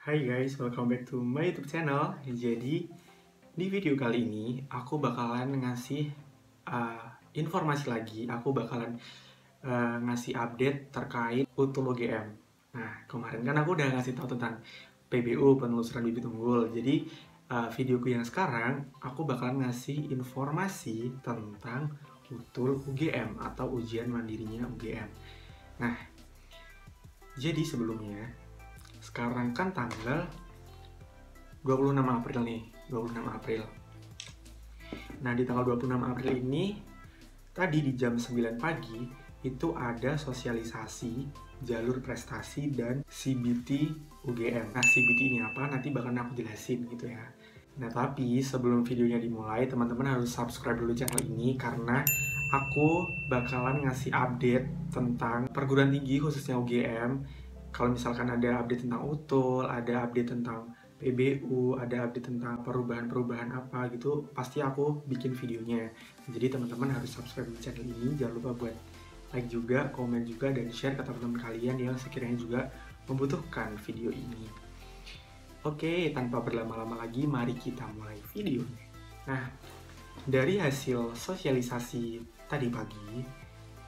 Hai guys, welcome back to my YouTube channel. Jadi di video kali ini aku bakalan ngasih informasi lagi. Aku bakalan ngasih update terkait utul UGM. Nah, kemarin kan aku udah ngasih tahu tentang PBU, penelusuran bibit unggul. Jadi videoku yang sekarang aku bakalan ngasih informasi tentang utul UGM atau ujian mandirinya UGM. Nah, jadi sebelumnya sekarang kan tanggal 26 April nih, 26 April. Nah, di tanggal 26 April ini, tadi di jam 9 pagi, itu ada sosialisasi jalur prestasi dan CBT UGM. Nah, CBT ini apa? Nanti bakalan aku jelasin gitu ya. Nah, tapi sebelum videonya dimulai, teman-teman harus subscribe dulu channel ini karena aku bakalan ngasih update tentang perguruan tinggi khususnya UGM. Kalau misalkan ada update tentang utul, ada update tentang PBU, ada update tentang perubahan-perubahan apa gitu, pasti aku bikin videonya. Jadi teman-teman harus subscribe di channel ini, jangan lupa buat like juga, komen juga, dan share ke teman-teman kalian yang sekiranya juga membutuhkan video ini. Oke, tanpa berlama-lama lagi, mari kita mulai videonya. Nah, dari hasil sosialisasi tadi pagi,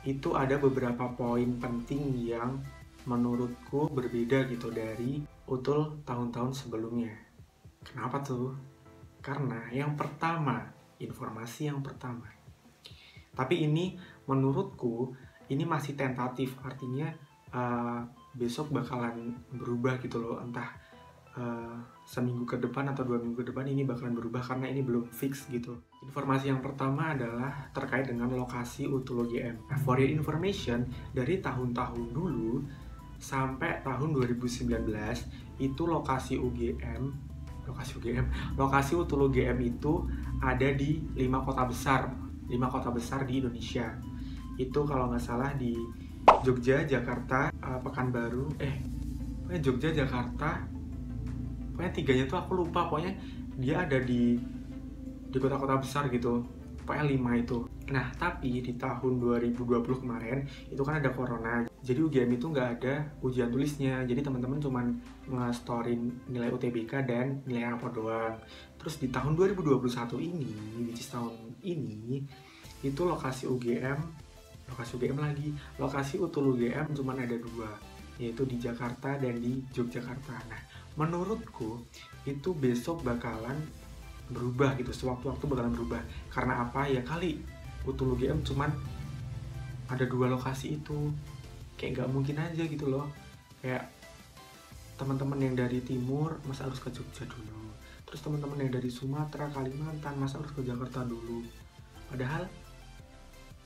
itu ada beberapa poin penting yang menurutku berbeda gitu dari utul tahun-tahun sebelumnya. Kenapa tuh? Karena yang pertama, informasi yang pertama. Tapi ini menurutku ini masih tentatif, artinya besok bakalan berubah gitu loh, entah seminggu ke depan atau 2 minggu ke depan ini bakalan berubah karena ini belum fix gitu. Informasi yang pertama adalah terkait dengan lokasi utul UGM. Nah, for your information, dari tahun-tahun dulu sampai tahun 2019 itu lokasi utul UGM itu ada di 5 kota besar di Indonesia. Itu kalau nggak salah di Jogja, Jakarta, Pekanbaru, pokoknya Jogja, Jakarta, pokoknya tiganya tuh aku lupa, pokoknya dia ada di kota-kota besar gitu, pokoknya 5 itu. Nah, tapi di tahun 2020 kemarin itu kan ada corona, jadi UGM itu nggak ada ujian tulisnya, jadi teman-teman cuman nge-storin nilai UTBK dan nilai rapor doang. Terus di tahun 2021 ini, which is tahun ini, itu lokasi utul UGM cuman ada 2, yaitu di Jakarta dan di Yogyakarta. Nah, menurutku itu besok bakalan berubah gitu, sewaktu-waktu bakalan berubah. Karena apa? Ya kali utul UGM cuman ada 2 lokasi itu, kayak nggak mungkin aja gitu loh. Kayak teman-teman yang dari timur masa harus ke Jogja dulu, terus teman-teman yang dari Sumatera, Kalimantan masa harus ke Jakarta dulu. Padahal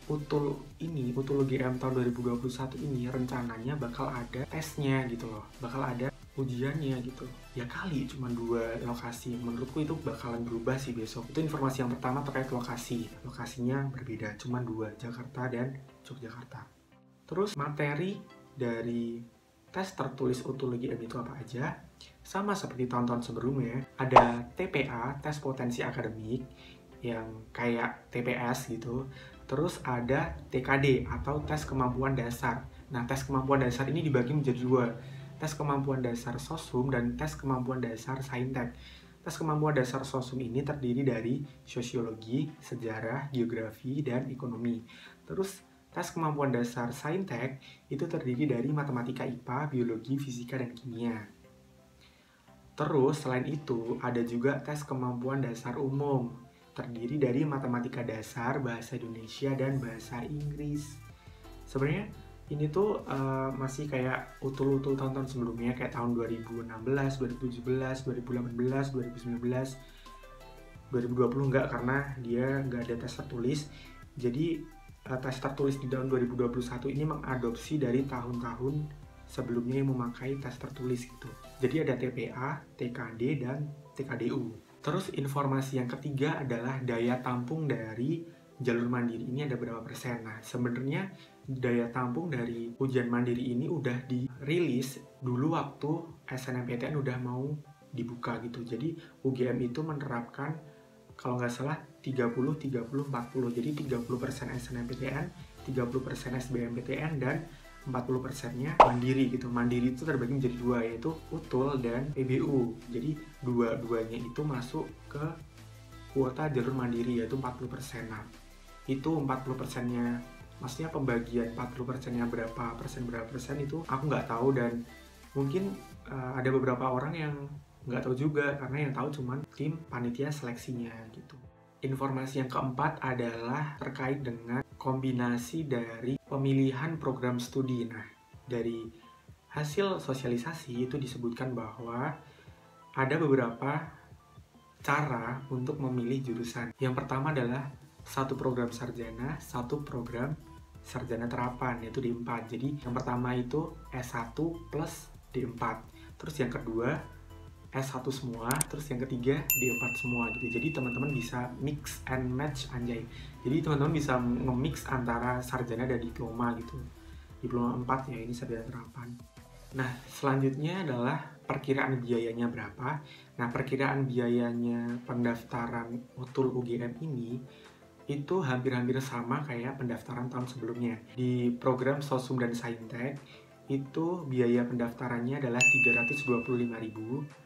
utul UGM tahun 2021 ini rencananya bakal ada tesnya gitu loh, bakal ada ujiannya gitu. Ya kali cuma 2 lokasi, menurutku itu bakalan berubah sih besok. Itu informasi yang pertama terkait lokasinya berbeda, cuma 2, Jakarta dan Yogyakarta. Terus materi dari tes tertulis utul UGM itu apa aja? Sama seperti tahun-tahun sebelumnya, ada TPA, tes potensi akademik, yang kayak TPS gitu. Terus ada TKD atau tes kemampuan dasar. Nah, tes kemampuan dasar ini dibagi menjadi 2, tes kemampuan dasar Sosum dan tes kemampuan dasar Saintek. Tes kemampuan dasar Sosum ini terdiri dari sosiologi, sejarah, geografi, dan ekonomi. Terus tes kemampuan dasar Saintek itu terdiri dari matematika, IPA, biologi, fisika, dan kimia. Terus selain itu ada juga tes kemampuan dasar umum, terdiri dari matematika dasar, bahasa Indonesia, dan bahasa Inggris. Sebenarnya ini tuh masih kayak utul-utul tahun-tahun sebelumnya, kayak tahun 2016, 2017, 2018, 2019, 2020 enggak, karena dia nggak ada tes tertulis. Jadi tes tertulis di tahun 2021 ini mengadopsi dari tahun-tahun sebelumnya yang memakai tes tertulis gitu. Jadi ada TPA, TKD, dan TKDU. Terus informasi yang ketiga adalah daya tampung dari jalur mandiri ini ada berapa persen. Nah, sebenarnya daya tampung dari ujian mandiri ini udah dirilis dulu waktu SNMPTN udah mau dibuka gitu. Jadi UGM itu menerapkan kalau nggak salah 30, 30, 40. Jadi 30% SNMPTN, 30% SBMPTN, dan 40%-nya mandiri gitu. Mandiri itu terbagi menjadi dua, yaitu UTUL dan PBU. Jadi dua-duanya itu masuk ke kuota jalur mandiri, yaitu 40%. Nah, itu 40%-nya, maksudnya pembagian 40%-nya berapa persen itu aku nggak tahu, dan mungkin ada beberapa orang yang nggak tahu juga, karena yang tahu cuman tim panitia seleksinya gitu. Informasi yang keempat adalah terkait dengan kombinasi dari pemilihan program studi. Nah, dari hasil sosialisasi itu disebutkan bahwa ada beberapa cara untuk memilih jurusan. Yang pertama adalah satu program sarjana, satu program sarjana terapan, yaitu D4. Jadi yang pertama itu S1 plus D4. Terus yang kedua S1 semua, terus yang ketiga D4 semua gitu. Jadi teman-teman bisa mix and match, anjay. Jadi teman-teman bisa nge-mix antara sarjana dan diploma gitu. Diploma 4 ya, ini sarjana terapan. Nah, selanjutnya adalah perkiraan biayanya berapa. Nah, perkiraan biayanya pendaftaran UTUL UGM ini itu hampir-hampir sama kayak pendaftaran tahun sebelumnya. Di program Sosum dan Saintek itu biaya pendaftarannya adalah Rp325.000.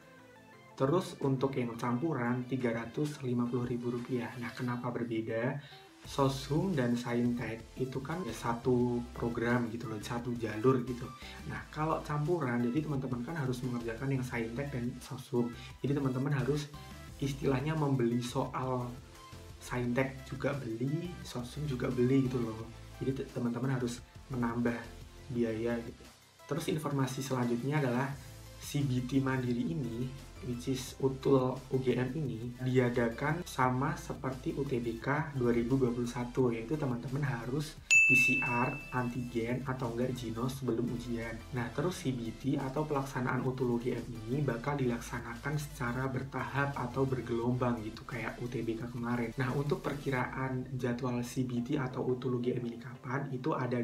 Terus untuk yang campuran Rp350.000. Nah, kenapa berbeda? Sosum dan Saintek itu kan ya satu program gitu loh, satu jalur gitu. Nah, kalau campuran, jadi teman-teman kan harus mengerjakan yang Saintek dan Sosum. Jadi teman-teman harus istilahnya membeli soal Saintek juga beli, Sosum juga beli gitu loh. Jadi teman-teman harus menambah biaya gitu. Terus informasi selanjutnya adalah CBT Mandiri ini, which is UTUL UGM ini, diadakan sama seperti UTBK 2021, yaitu teman-teman harus PCR, antigen, atau enggak Ginos sebelum ujian. Nah, terus CBT atau pelaksanaan UTUL UGM ini bakal dilaksanakan secara bertahap atau bergelombang gitu, kayak UTBK kemarin. Nah, untuk perkiraan jadwal CBT atau UTUL UGM ini kapan, itu ada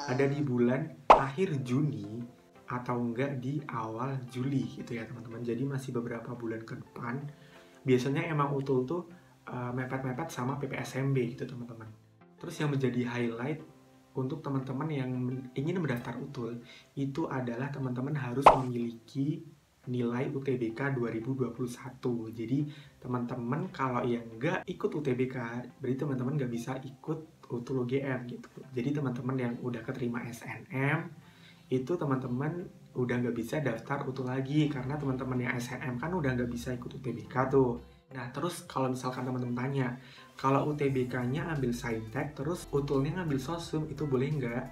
ada di bulan akhir Juni atau enggak di awal Juli gitu ya teman-teman. Jadi masih beberapa bulan ke depan. Biasanya emang UTUL tuh mepet-mepet sama PPSMB gitu teman-teman. Terus yang menjadi highlight untuk teman-teman yang ingin mendaftar UTUL itu adalah teman-teman harus memiliki nilai UTBK 2021. Jadi teman-teman kalau yang nggak ikut UTBK, berarti teman-teman nggak bisa ikut UTUL UGM gitu. Jadi teman-teman yang udah keterima SNM, itu teman-teman udah nggak bisa daftar UTUL lagi, karena teman-teman yang SNM kan udah nggak bisa ikut UTBK tuh. Nah, terus kalau misalkan teman-teman tanya, kalau UTBK-nya ambil Saintek, terus UTUL-nya ngambil Sosum, itu boleh nggak?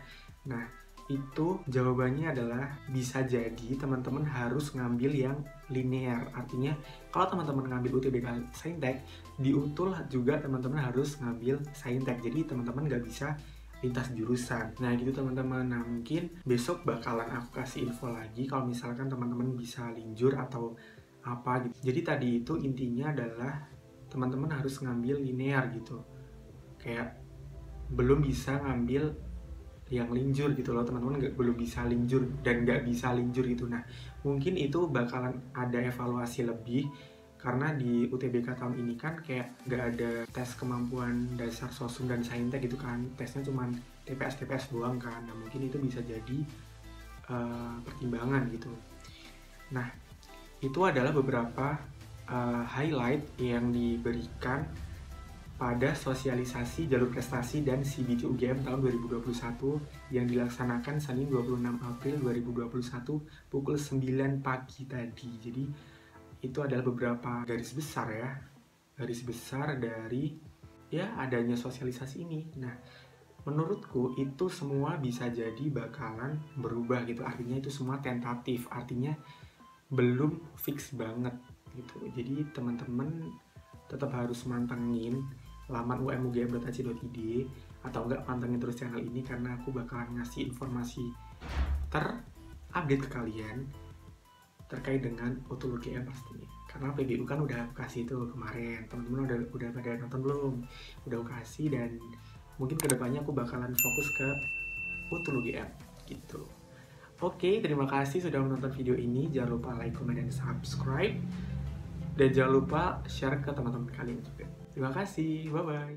Nah, itu jawabannya adalah bisa jadi teman-teman harus ngambil yang linear. Artinya kalau teman-teman ngambil UTBK Saintek, di UTUL juga teman-teman harus ngambil Saintek. Jadi teman-teman nggak bisa lintas jurusan. Nah gitu teman-teman. Nah mungkin besok bakalan aku kasih info lagi kalau misalkan teman-teman bisa linjur atau apa gitu. Jadi tadi itu intinya adalah teman-teman harus ngambil linear gitu. Kayak belum bisa ngambil yang linjur gitu loh teman-teman, belum bisa linjur dan nggak bisa linjur gitu. Nah mungkin itu bakalan ada evaluasi lebih, karena di UTBK tahun ini kan kayak nggak ada tes kemampuan dasar Sosum dan Saintek gitu kan, tesnya cuma TPS doang kan. Nah mungkin itu bisa jadi pertimbangan gitu. Nah itu adalah beberapa highlight yang diberikan pada sosialisasi jalur prestasi dan CBT UGM tahun 2021 yang dilaksanakan Senin 26 April 2021 pukul 9 pagi tadi. Jadi itu adalah beberapa garis besar ya, garis besar dari ya adanya sosialisasi ini. Nah menurutku itu semua bisa jadi bakalan berubah gitu, artinya itu semua tentatif, artinya belum fix banget gitu. Jadi teman-teman tetap harus mantengin laman umugm.ac.id atau enggak pantengin terus channel ini, karena aku bakalan ngasih informasi terupdate ke kalian terkait dengan UTUL UGM pastinya. Karena PBU kan udah kasih itu kemarin, teman-teman udah pada nonton belum? Udah aku kasih, dan mungkin kedepannya aku bakalan fokus ke UTUL UGM gitu. Oke, terima kasih sudah menonton video ini. Jangan lupa like, comment, dan subscribe. Dan jangan lupa share ke teman-teman kalian juga. Terima kasih, bye-bye.